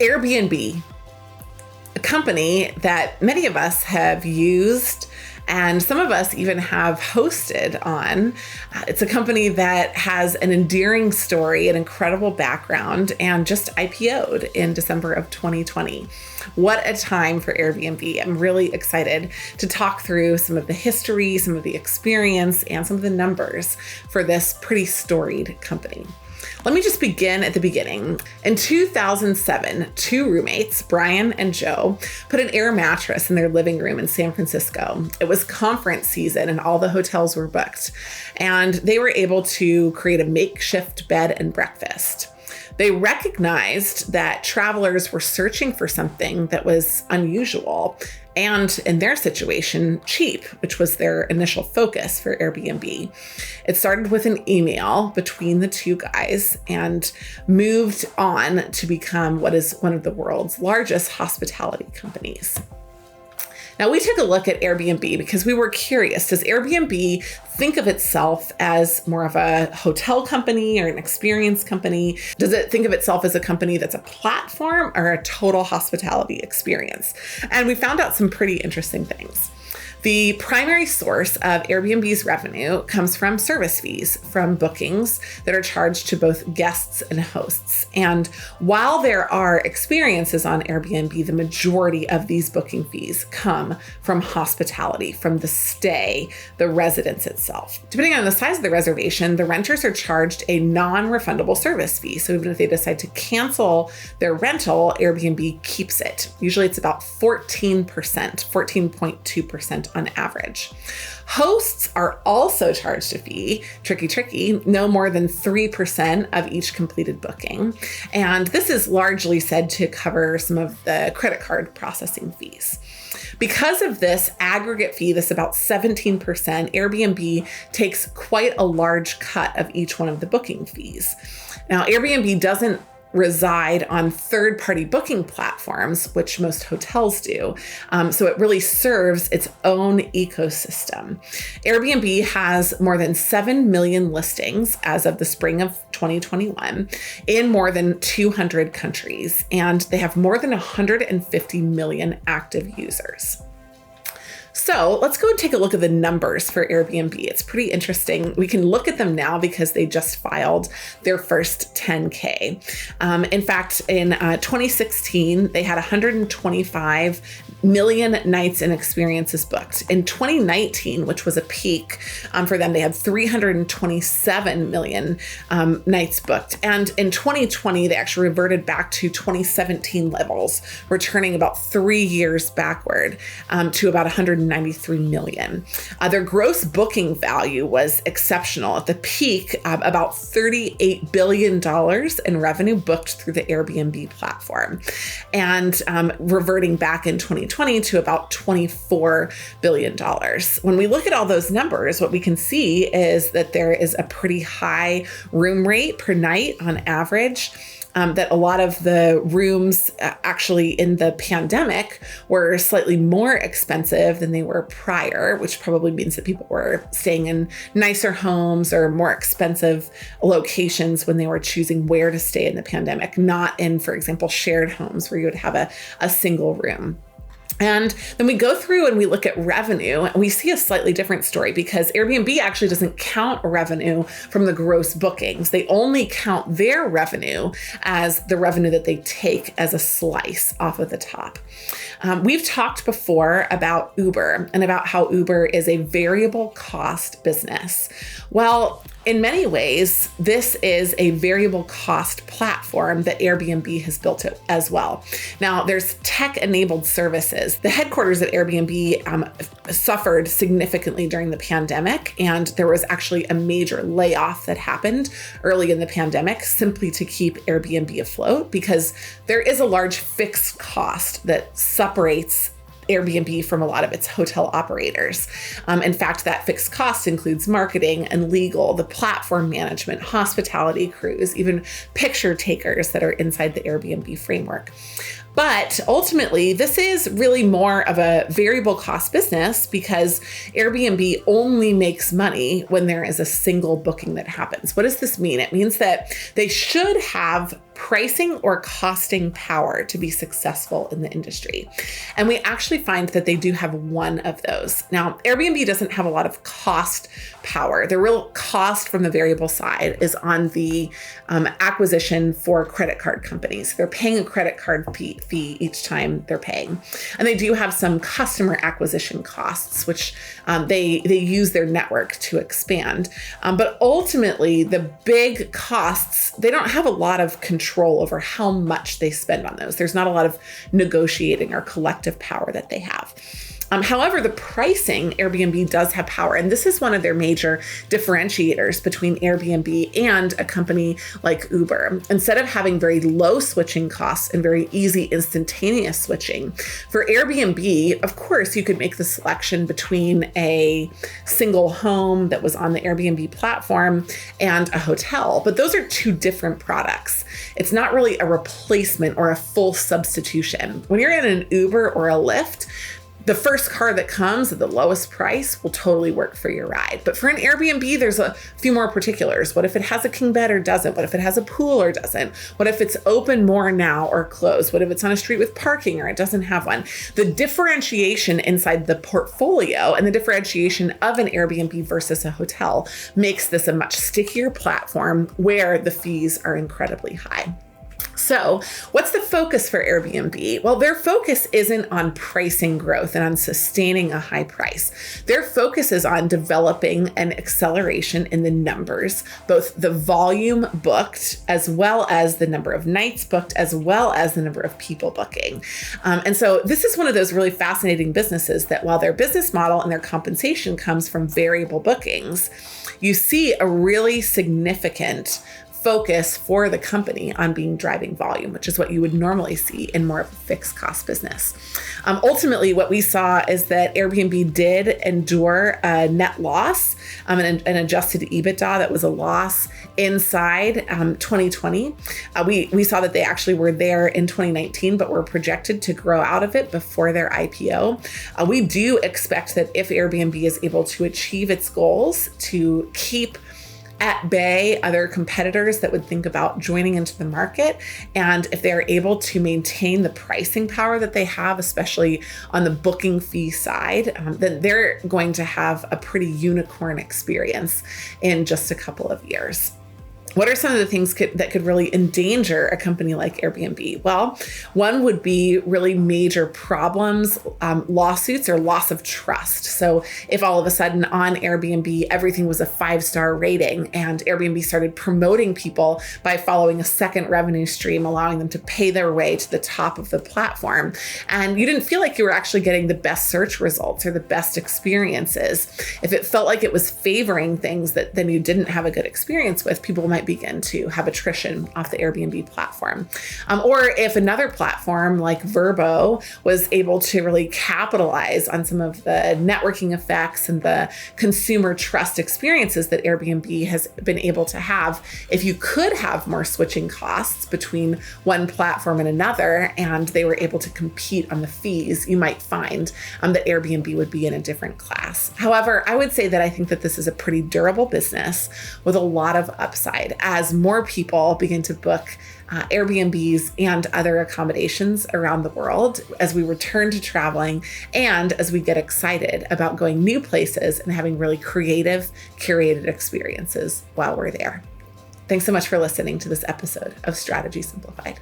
Airbnb, a company that many of us have used and some of us even have hosted on. It's a company that has an endearing story, an incredible background, and just IPO'd in December of 2020. What a time for Airbnb. I'm really excited to talk through some of the history, some of the experience, and some of the numbers for this pretty storied company. Let me just begin at the beginning. In 2007, two roommates, Brian and Joe, put an air mattress in their living room in San Francisco. It was conference season and all the hotels were booked, and they were able to create a makeshift bed and breakfast. They recognized that travelers were searching for something that was unusual and, in their situation, cheap, which was their initial focus for Airbnb. It started with an email between the two guys and moved on to become what is one of the world's largest hospitality companies. Now, we took a look at Airbnb because we were curious. Does Airbnb think of itself as more of a hotel company or an experience company? Does it think of itself as a company that's a platform or a total hospitality experience? And we found out some pretty interesting things. The primary source of Airbnb's revenue comes from service fees from bookings that are charged to both guests and hosts. And while there are experiences on Airbnb, the majority of these booking fees come from hospitality, from the stay, the residence itself. Depending on the size of the reservation, the renters are charged a non-refundable service fee. So even if they decide to cancel their rental, Airbnb keeps it. Usually it's about 14%, 14.2% on average. Hosts are also charged a fee, tricky, no more than 3% of each completed booking. And this is largely said to cover some of the credit card processing fees. Because of this aggregate fee, this about 17%, Airbnb takes quite a large cut of each one of the booking fees. Now, Airbnb doesn't reside on third-party booking platforms, which most hotels do. So it really serves its own ecosystem. Airbnb has more than 7 million listings as of the spring of 2021 in more than 200 countries, and they have more than 150 million active users. So let's go and take a look at the numbers for Airbnb. It's pretty interesting. We can look at them now because they just filed their first 10K. In fact, in 2016, they had 125 million nights and experiences booked. In 2019, which was a peak for them, they had 327 million nights booked. And in 2020, they actually reverted back to 2017 levels, returning about 3 years backward to about 193 million. Their gross booking value was exceptional. At the peak, about $38 billion in revenue booked through the Airbnb platform, and reverting back in 2020 to about $24 billion. When we look at all those numbers, what we can see is that there is a pretty high room rate per night on average. That a lot of the rooms actually in the pandemic were slightly more expensive than they were prior, which probably means that people were staying in nicer homes or more expensive locations when they were choosing where to stay in the pandemic, not in, for example, shared homes where you would have a single room. And then we go through and we look at revenue, and we see a slightly different story because Airbnb actually doesn't count revenue from the gross bookings. They only count their revenue as the revenue that they take as a slice off of the top. We've talked before about Uber and about how Uber is a variable cost business. Well, in many ways, this is a variable cost platform that Airbnb has built it as well. Now, there's tech-enabled services. The headquarters at Airbnb suffered significantly during the pandemic, and there was actually a major layoff that happened early in the pandemic simply to keep Airbnb afloat, because there is a large fixed cost that separates Airbnb from a lot of its hotel operators. In fact, that fixed cost includes marketing and legal, the platform management, hospitality crews, even picture takers that are inside the Airbnb framework. But ultimately, this is really more of a variable cost business because Airbnb only makes money when there is a single booking that happens. What does this mean? It means that they should have pricing or costing power to be successful in the industry. And we actually find that they do have one of those. Now, Airbnb doesn't have a lot of cost power. The real cost from the variable side is on the acquisition for credit card companies. They're paying a credit card fee each time they're paying. And they do have some customer acquisition costs, which they use their network to expand. But ultimately, the big costs, they don't have a lot of control over how much they spend on those. There's not a lot of negotiating or collective power that they have. However, the pricing, Airbnb does have power. And this is one of their major differentiators between Airbnb and a company like Uber. Instead of having very low switching costs and very easy instantaneous switching, for Airbnb, of course, you could make the selection between a single home that was on the Airbnb platform and a hotel. But those are two different products. It's not really a replacement or a full substitution. When you're in an Uber or a Lyft, the first car that comes at the lowest price will totally work for your ride. But for an Airbnb, there's a few more particulars. What if it has a king bed or doesn't? What if it has a pool or doesn't? What if it's open more now or closed? What if it's on a street with parking or it doesn't have one? The differentiation inside the portfolio and the differentiation of an Airbnb versus a hotel makes this a much stickier platform where the fees are incredibly high. So what's the focus for Airbnb? Well, their focus isn't on pricing growth and on sustaining a high price. Their focus is on developing an acceleration in the numbers, both the volume booked, as well as the number of nights booked, as well as the number of people booking. And so this is one of those really fascinating businesses that while their business model and their compensation comes from variable bookings, you see a really significant focus for the company on being driving volume, which is what you would normally see in more of a fixed cost business. Ultimately, what we saw is that Airbnb did endure a net loss, an adjusted EBITDA that was a loss inside 2020. We saw that they actually were there in 2019, but were projected to grow out of it before their IPO. We do expect that if Airbnb is able to achieve its goals to keep at bay other competitors that would think about joining into the market. And if they're able to maintain the pricing power that they have, especially on the booking fee side, then they're going to have a pretty unicorn experience in just a couple of years. What are some of the things that could really endanger a company like Airbnb? Well, one would be really major problems, lawsuits or loss of trust. So if all of a sudden on Airbnb, everything was a 5-star rating and Airbnb started promoting people by following a second revenue stream, allowing them to pay their way to the top of the platform, and you didn't feel like you were actually getting the best search results or the best experiences, if it felt like it was favoring things that then you didn't have a good experience with, people might begin to have attrition off the Airbnb platform. Or if another platform like Vrbo was able to really capitalize on some of the networking effects and the consumer trust experiences that Airbnb has been able to have, if you could have more switching costs between one platform and another, and they were able to compete on the fees, you might find that Airbnb would be in a different class. However, I would say that I think that this is a pretty durable business with a lot of upside as more people begin to book Airbnbs and other accommodations around the world as we return to traveling and as we get excited about going new places and having really creative, curated experiences while we're there. Thanks so much for listening to this episode of Strategy Simplified.